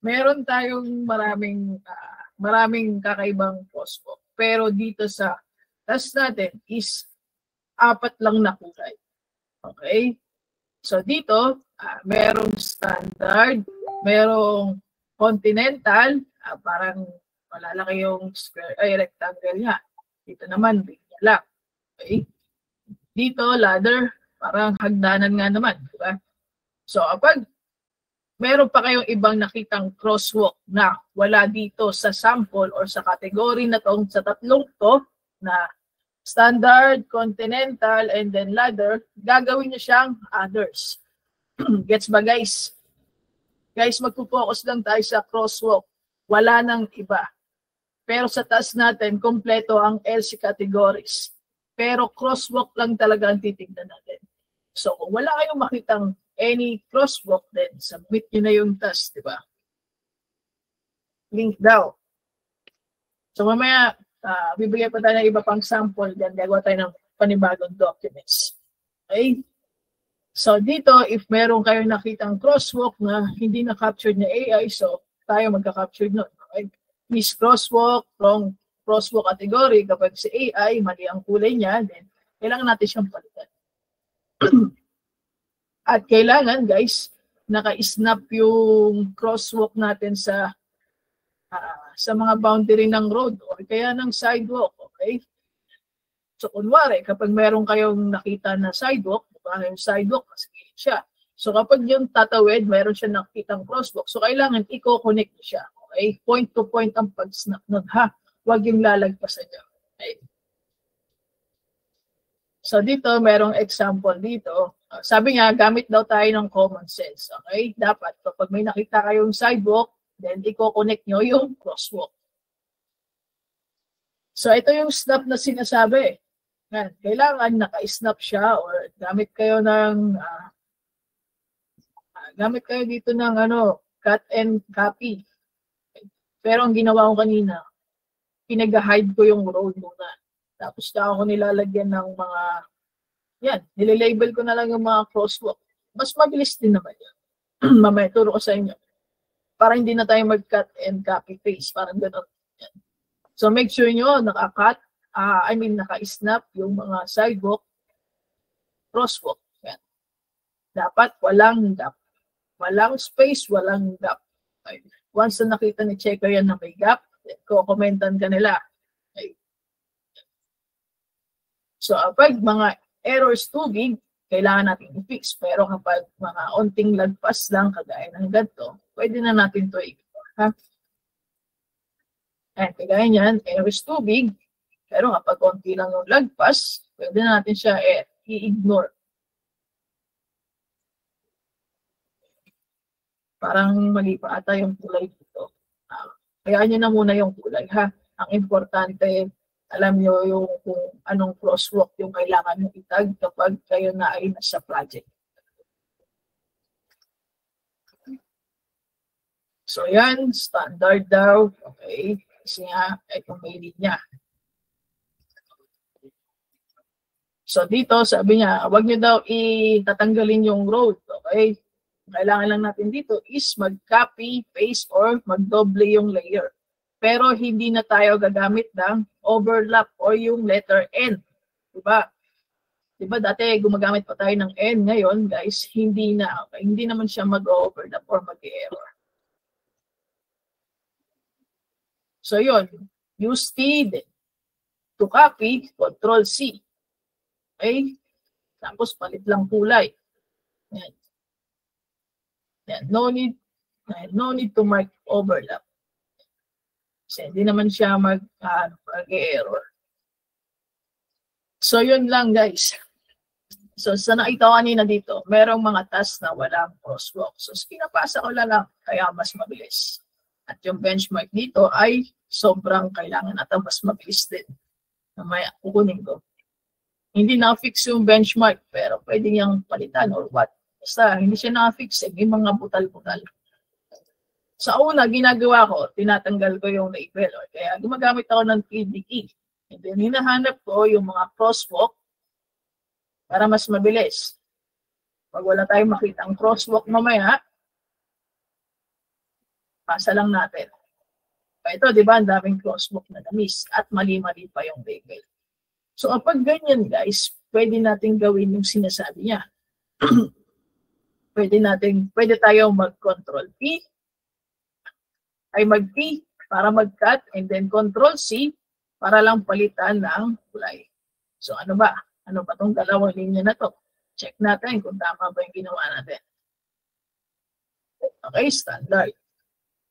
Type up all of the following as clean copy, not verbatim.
meron tayong maraming kakaibang crosswalk. Pero dito sa task natin is 4 lang na kulay. Okay? So dito, merong standard, merong continental, parang malalaki yung square, rectangle niya. Dito naman, linya lang. Okay? Dito, ladder, parang hagdanan nga naman. Diba? So kapag meron pa kayong ibang nakitang crosswalk na wala dito sa sample or sa category na to, sa tatlong to, na standard, continental, and then ladder, gagawin nyo siyang others. Gets ba guys? Guys, magpo-focus lang tayo sa crosswalk. Wala nang iba. Pero sa task natin, kompleto ang LC categories. Pero crosswalk lang talaga ang titignan natin. So kung wala kayong makitang any crosswalk, then submit nyo na yung task, di ba? Link daw. So mamaya, bibigyan pa tayo ng iba pang sample, then gagawa tayo ng panibagong documents. Okay? So dito, if meron kayong nakitang crosswalk na hindi na-captured na AI, so tayo magka-captured nun. Okay? Miss crosswalk, wrong crosswalk category, kapag si AI, mali ang kulay niya, then kailangan natin siyang palitan. At kailangan, guys, naka-snap yung crosswalk natin sa mga boundary ng road o kaya ng sidewalk, okay? So, kunwari, kapag meron kayong nakita na sidewalk, yung sidewalk, mas gilid siya. So, kapag yung tatawid, meron siya nakitang crosswalk. So, kailangan i-connect siya, okay? Point to point ang pag-snap nun, ha? Huwag yung lalagpasan niya, okay? So, dito, merong example dito. Sabi nga, gamit daw tayo ng common sense. Okay? Dapat, kapag may nakita kayong sidewalk, then i-connect nyo yung crosswalk. So, ito yung snap na sinasabi. Yan. Kailangan naka-snap siya or gamit kayo dito ng cut and copy. Pero ang ginawa ko kanina, pinag-hide ko yung road muna. Tapos na ako nilalagyan ng mga nililabel ko na lang yung mga crosswalk. Mas mabilis din naman yan. Mamaya, turo ko sa inyo. Para hindi na tayo mag-cut and copy-paste. Parang gano'n. So, make sure nyo naka-cut, naka-snap yung mga sidewalk, crosswalk. Yan. Dapat walang gap. Walang space, walang gap. Okay. Once na nakita ni checker yan na may gap, ko-commentan ka nila. Okay. So, kapag mga errors too big, kailangan natin i-fix. Pero kapag mga onting lagpas lang, kagaya ng ganito, pwede na natin ito i-ignore. Ha? Kagaya niyan, errors too big, pero kapag onti lang yung lagpas, pwede na natin siya i-ignore. Parang mali pa ata yung kulay dito. Kaya nyo na muna yung kulay, ha? Ang importante, alam nyo yung kung anong crosswalk yung kailangan nyo itag kapag kayo na ay nasa project. So yan, standard daw. Okay. Kasi nga, itong may linya. So dito, sabi niya, huwag nyo daw itatanggalin yung road. Okay. Kailangan lang natin dito is mag-copy, paste, or mag-doble yung layer. Pero hindi na tayo gagamit ng overlap or yung letter N. Diba? Diba dati gumagamit pa tayo ng N. Ngayon, guys, hindi na. Okay? Hindi naman siya mag-overlap or mag-error. So yun, use T to copy, Control C. Okay? Tapos palit lang kulay. Yan. Yan. No need to mark overlap. Kasi hindi naman siya mag-error. So, yun lang guys. So, sa nakita ko kanina dito, merong mga task na walang crosswalk. So, pinapasa ko lang, kaya mas mabilis. At yung benchmark dito ay sobrang kailangan at mas mabilis din. Mamaya, kukunin ko. Hindi na-fix yung benchmark, pero pwede niyang palitan or what. Basta, hindi siya na-fix. May mga butal-butal. Sa una, ginagawa ko, tinatanggal ko yung label. Kaya gumagamit ako ng 3D key. And then, hinahanap ko yung mga crosswalk para mas mabilis. Pag wala tayong makita ang crosswalk mamaya, Pasa lang natin. Ito, di ba, ang daming crosswalk na na-miss at mali-mali pa yung label. So, kapag ganyan, guys, pwede natin gawin yung sinasabi niya. Pwede tayong mag-control P, ay mag-P para mag-cut, and then control C para lang palitan ng kulay. So, ano ba? Ano ba itong dalawang linya na to? Check natin kung tama ba yung ginawa natin. Okay, standard.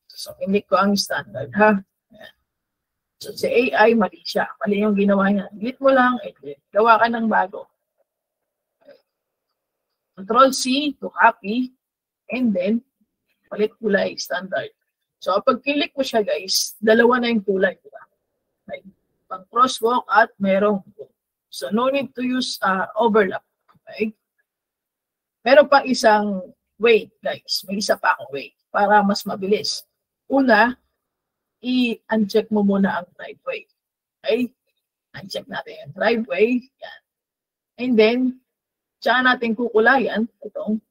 So, click ko ang standard, ha? Ayan. So, si AI, mali siya. Mali yung ginawa niya. Delete mo lang, edit. Gawa ka ng bago. Control C to copy, and then, palit kulay, standard. So, kapag click mo siya, guys, dalawa na yung kulay. Diba? Okay. Pang crosswalk at merong. So, no need to use overlap. Okay? Meron pa isang way, guys. May isa pa akong way para mas mabilis. Una, i-uncheck mo muna ang driveway. Okay? Uncheck natin yung driveway. Yan. And then, tsaka natin kukulayan itong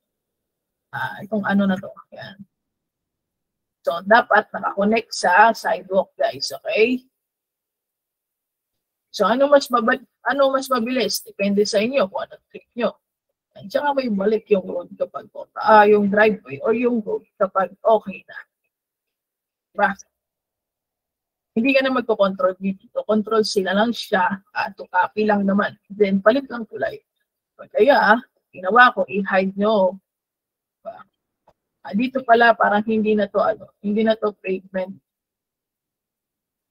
ano na to. Yan. So, dapat nakakonect sa sidewalk, guys. Okay? So, ano mas mabilis? Depende sa inyo kung anong click nyo. At saka may balik yung road kapag yung driveway or yung road kapag okay na. Diba? Hindi ka na magko-control dito. Control sila lang siya to copy lang naman. Then, palit lang kulay. Kaya, ginawa ko, i-hide nyo. Diba? Dito pala, parang hindi na to pavement.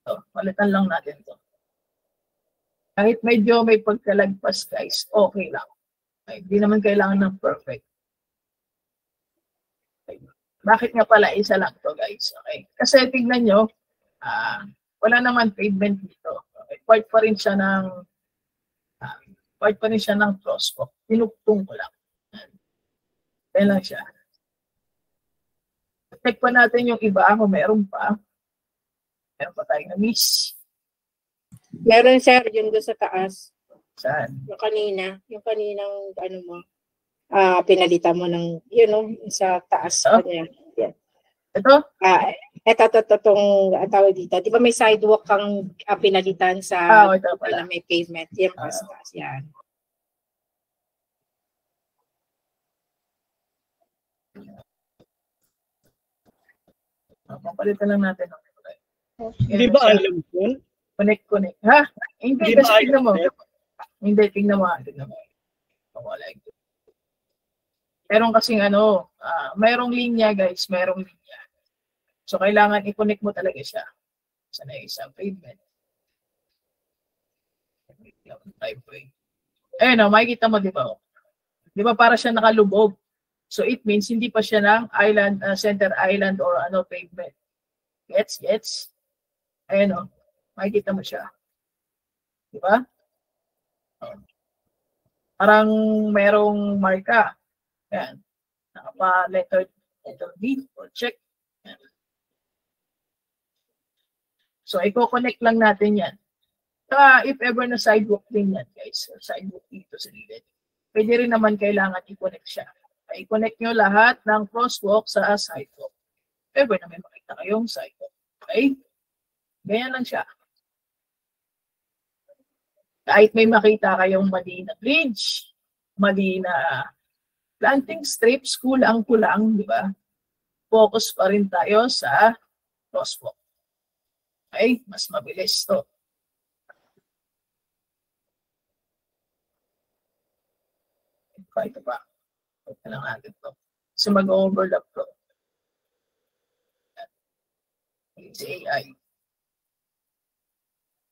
So, palitan lang natin to. Kahit medyo may pagkalagpas, guys, okay lang. Okay, hindi naman kailangan ng perfect. Okay. Bakit nga pala isa lang to, guys? Okay. Kasi tignan nyo, wala naman pavement dito. Okay. Part pa rin siya ng crosswalk. Tinugtong ko lang. Kaya lang siya. Check pa natin yung iba kung meron pa. Meron pa tayong na-miss. Meron, sir, yun doon sa taas. Saan? Yung kaninang, ano mo, pinalitan mo ng, sa taas. Kanya. Yeah. Ito? Itong tawag dito. Di ba may sidewalk kang pinalitan sa ito pala. Na may pavement? Yan, taas. Yan. Papalitan lang natin. Hindi ba alam ko? Connect. Ha? Hindi, kasi tignan mo. Hindi, tignan mo. Meron kasing mayroong linya, guys. Mayroong linya. So, kailangan i-connect mo talaga siya. Sana isang pavement. Ayun, makikita mo, di ba? Di ba para siya nakalubog? So, it means hindi pa siya ng center island or pavement. Gets? Ayun, makikita mo siya. Di ba? Parang merong marka. Ayan. Nakapa-letter D or check. Ayan. So, i-connect lang natin yan. If ever na sidewalk din yan, guys. Sidewalk dito sa gilid. Pwede rin naman kailangan i-connect siya. I-connect nyo lahat ng crosswalk sa sidewalk. If ever na may makita kayong sidewalk. Okay? Ganyan lang siya. Kahit may makita kayong mali na bridge, mali na planting strips, kulang-kulang, di ba? Focus pa rin tayo sa crosswalk. Okay? Mas mabilis to. Ito pa. Ito lang natin to. So mag-overlap to. It's AI.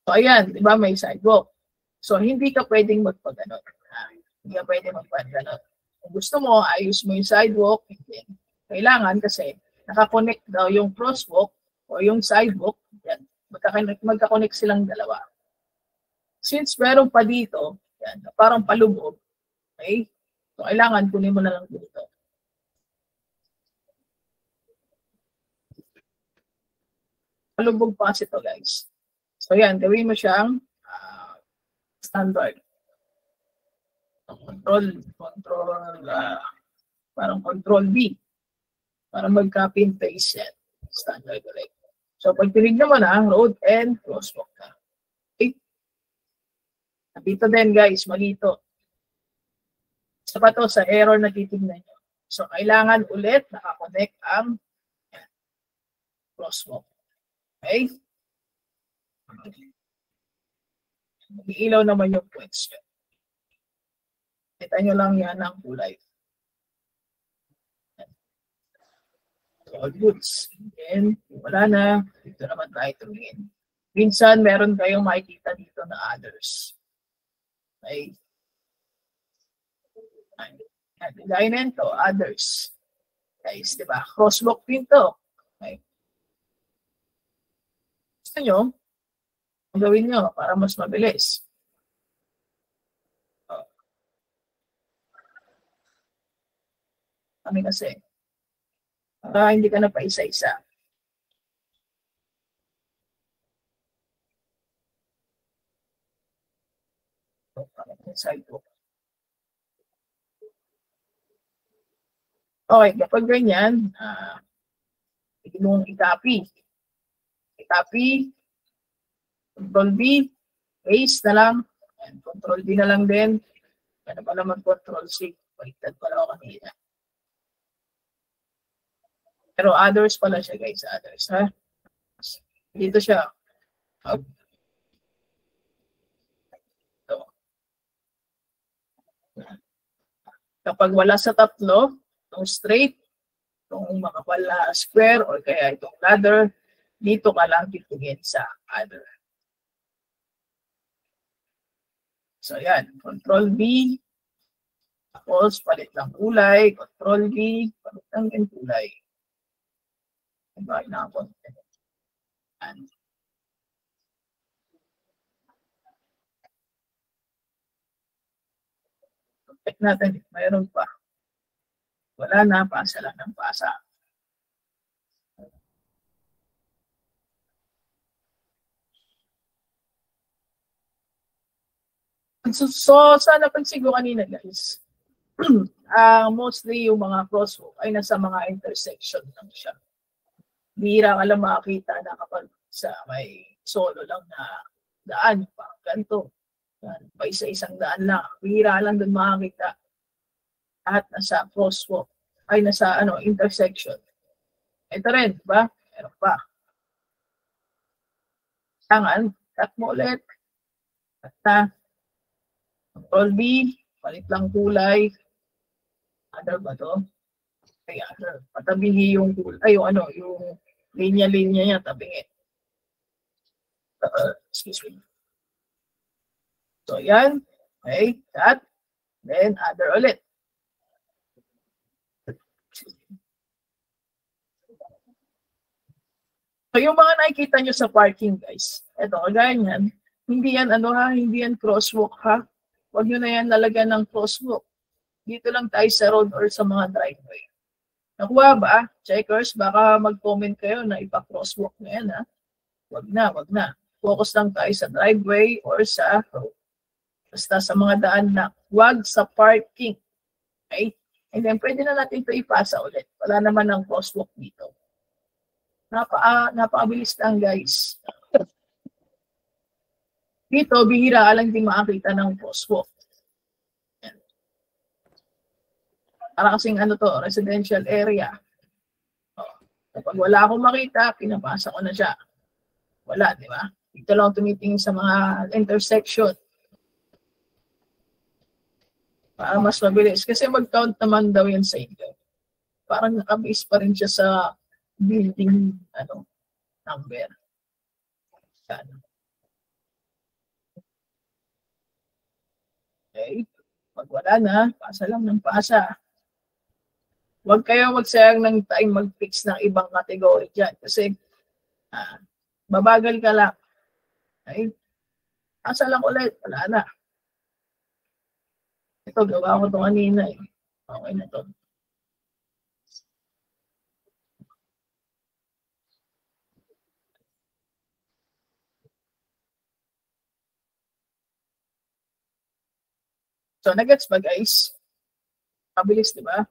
So ayan, di ba may sidewalk. So, hindi ka pwedeng magpaganon. Hindi ka pwedeng magpaganon. Kung gusto mo, ayos mo yung sidewalk, hindi. Kailangan kasi nakakonect daw yung crosswalk o yung sidewalk. Yan. Magkakonect silang dalawa. Since meron pa dito, yan, parang palubog, okay? So, kailangan kunin mo na lang dito. Palubog pa kasi ito, guys. So, yan, gawin mo siyang standard. Parang control B. Para mag-copy and paste yan. standard ulit. So, pag tinignan mo na, road and crosswalk na. Okay? Dito din, guys, malito. Isa pa to sa error na titignan nyo. So, kailangan ulit nakakonect ang crosswalk. Okay? Mag-iilaw naman yung points nyo. Kita nyo lang yan ang kulay. So, all goods. And wala na. Dito naman tayo tumingin. Minsan, meron kayong makikita dito na others. Okay? Alignment to others. Guys, di ba? Crosswalk din to. Okay? Gusto nyo, gawin nyo para mas mabilis. Kami kasi, hindi ka na pa isa-isa. Okay, kapag ganyan, pwede mong i-copy. I-copy, Control B, paste na lang, and Control D na lang din. Ano pa naman Control C, baliktad pala ako kanina. Pero others pala siya, guys, others, ha? Dito siya. Ito. Kapag wala sa tatlo, itong straight, itong makapal na square, or kaya itong ladder, dito ka lang titingin sa other. So, yan. Control V. Tapos, palit lang kulay. Control V. Palit lang yung kulay. Diba? Ina-content. Yan. Check natin. Mayroon pa. Wala na. Pasa lang ng pasa. So sana pagsigo kanina, guys. Mostly yung mga crosswalk ay nasa mga intersection lang siya. Bihira ka lang makakita na kapag sa may solo lang na daan, parang ganito. Pa isa-isang daan lang. Bihira lang doon makakita. At nasa crosswalk ay nasa intersection. Ito rin, di ba? Meron pa. Tangan, cut mo ulit. Cut na. Control B, palit lang kulay. Other ba to? Ay, other. Patabihi yung kulay, yung linya-linya niya, tabingi. Excuse me. So, yan. Okay, cut. Then, other ulit. So, yung mga nakikita nyo sa parking, guys. Ito, ganyan. Hindi yan, hindi yan crosswalk, ha? Huwag nyo na yan lalagyan ng crosswalk. Dito lang tayo sa road or sa mga driveway. Nakuha ba? Checkers, baka mag-comment kayo na ipa-crosswalk na yan, ha? Huwag na, huwag na. Focus lang tayo sa driveway or sa road. Basta sa mga daan na huwag sa parking. Okay? And then, pwede na natin ito ipasa ulit. Wala naman ng crosswalk dito. Napakabilis lang, guys. Dito, bihira lang din makakita ng crosswalk. Para kasing residential area. Kapag wala akong makita, pinapasa ko na siya. Wala, di ba? Dito lang tumitingin sa mga intersection. Para mas mabilis. Kasi mag-count naman daw yan sa inyo. Parang nakabase pa rin siya sa building number. Yan. Okay. Pag wala na, pasa lang ng pasa. Huwag kayo magsayang ng time mag-fix ng ibang category dyan. Kasi babagal ka lang. Okay? Pasa lang ulit. Wala na. Ito, gawa ko ito kanina eh. Okay na ito. So, nagets ba, guys? Mabilis, di ba?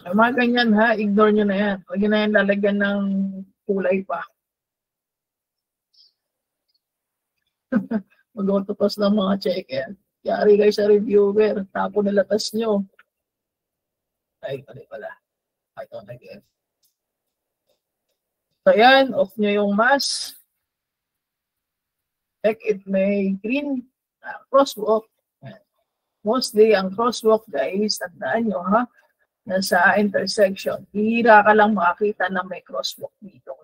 Yung mga ganyan ha, ignore nyo na yan. Huwag nyo na yan lalagyan ng kulay pa. Mag-autopos ng mga checker. Yari kayo sa reviewer. Tapo nilatas nyo. Ay, pala pala. Ito nag-F. So yan, off nyo yung mask. Check it may green crosswalk. Mostly, ang crosswalk guys, tandaan nyo ha, nasa intersection. Hihira ka lang makakita na may crosswalk dito.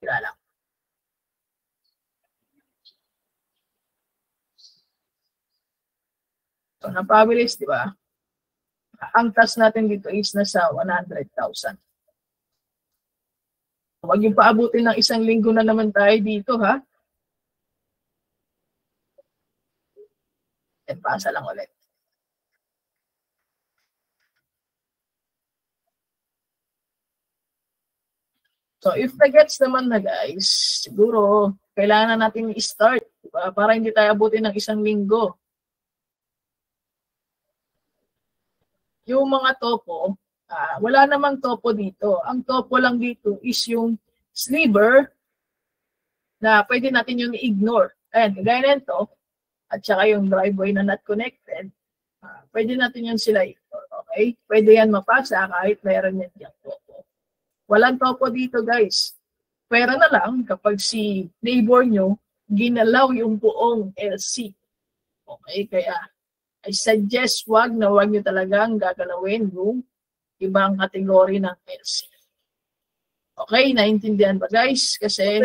Hira lang. So, napabilis, di ba? Ang task natin dito is nasa 100,000. Huwag yung paabutin ng 1 linggo na naman tayo dito, ha? And pasa lang ulit. So, if na-gets naman na guys, siguro, kailangan na natin i-start, diba? Para hindi tayo abutin ng 1 linggo. Yung mga topo, wala namang topo dito. Ang topo lang dito is yung sliver na pwede natin yung i-ignore. Ayan, kagaya nito, at saka yung driveway na not connected, pwede natin yung sila ignore. Okay? Pwede yan mapasa kahit mayroon yan yung topo. Walang topo dito guys. Pwera na lang kapag si neighbor nyo ginalaw yung buong LC. Okay? Kaya I suggest wag nyo talagang gagalawin yung ibang kategory ng LC. Okay? Naintindihan ba guys? Kasi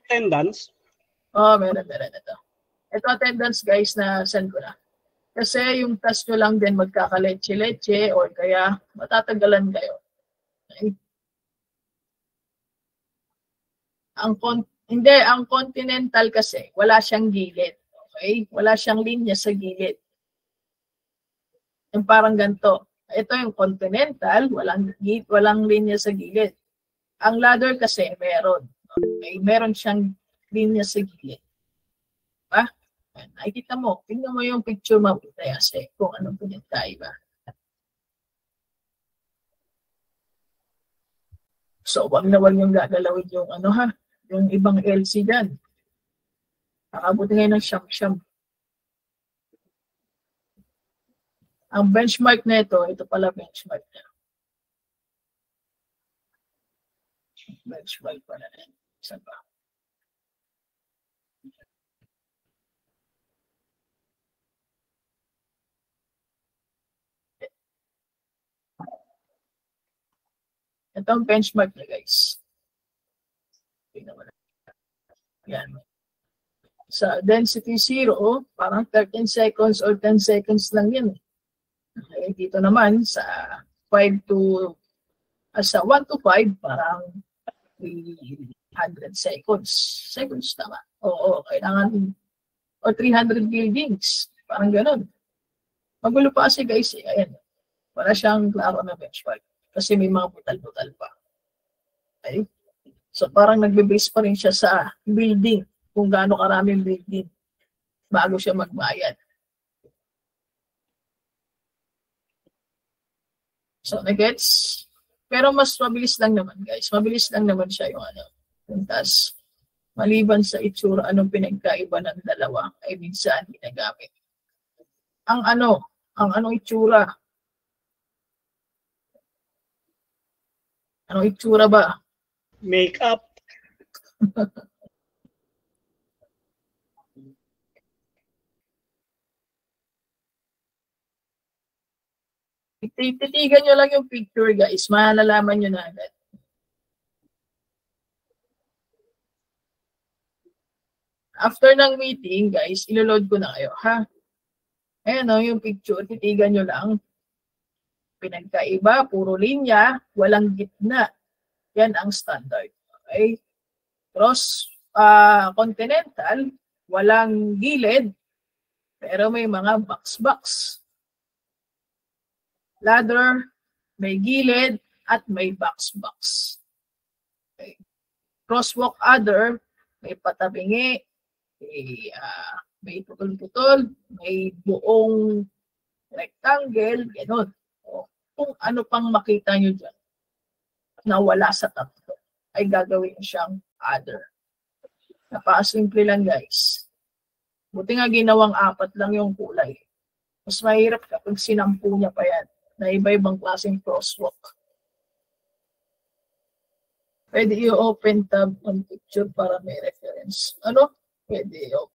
attendance? meron ito. Ito attendance guys na send ko na. Kasi yung task nyo lang din magkakaletse-letse or kaya matatagalan kayo. Okay? Ang continental kasi, wala siyang gilid. Okay? Wala siyang linya sa gilid. Yung parang ganito. Ito yung continental, walang linya sa gilid. Ang ladder kasi, meron. Okay? Meron siyang linya sa gilid. Diba? Nakikita mo. Tingnan mo yung picture mabuti kasi kung anong pinagkaiba. So, wag na wag yung gagalawin yung yung ibang LC dyan. Nakabuti ngayon ng siyam-siyam. Ang benchmark na ito pala benchmark na. Benchmark pala na. Saan ba? Ito ang benchmark na guys. Yan. Sa density 0, parang 13 seconds or 10 seconds lang yan. Okay, dito naman sa 1 to 5, parang 300 seconds. Seconds tama. Oo, kailangan or 300 buildings. Parang ganun. Magulo pa kasi guys. Ayan. Wala siyang klaro na benchmark. Kasi may mga butal-butal pa. Okay? So parang nagbe-base pa rin siya sa building. Kung gaano karaming building bago siya magbayad. So, nagets? Pero mas mabilis lang naman, guys. Mabilis lang naman siya yung task. Maliban sa itsura, anong pinagkaiba ng dalawa ay minsan ginagamit. Ang anong itsura? Anong itsura ba? Makeup. Titigan nyo lang yung picture guys, malalaman nyo na agad. After ng meeting guys, iloload ko na kayo ha. Ayan yung picture, titigan nyo lang. Pinagkaiba, puro linya, walang gitna. Yan ang standard. Okay? Cross continental, walang gilid, pero may mga box-box. Ladder, may gilid, at may box-box. Okay. Crosswalk other, may patabingi, may putol-putol, may buong rectangle, gano'n. kung ano pang makita nyo dyan na wala sa tatlo, ay gagawin siyang other. Napakasimple lang guys. Buti nga ginawang 4 lang yung kulay. Mas mahirap kapag sinampu niya pa yan na iba-ibang klaseng crosswalk. Pwede i-open tab on picture para may reference. Ano? Pwede i-open.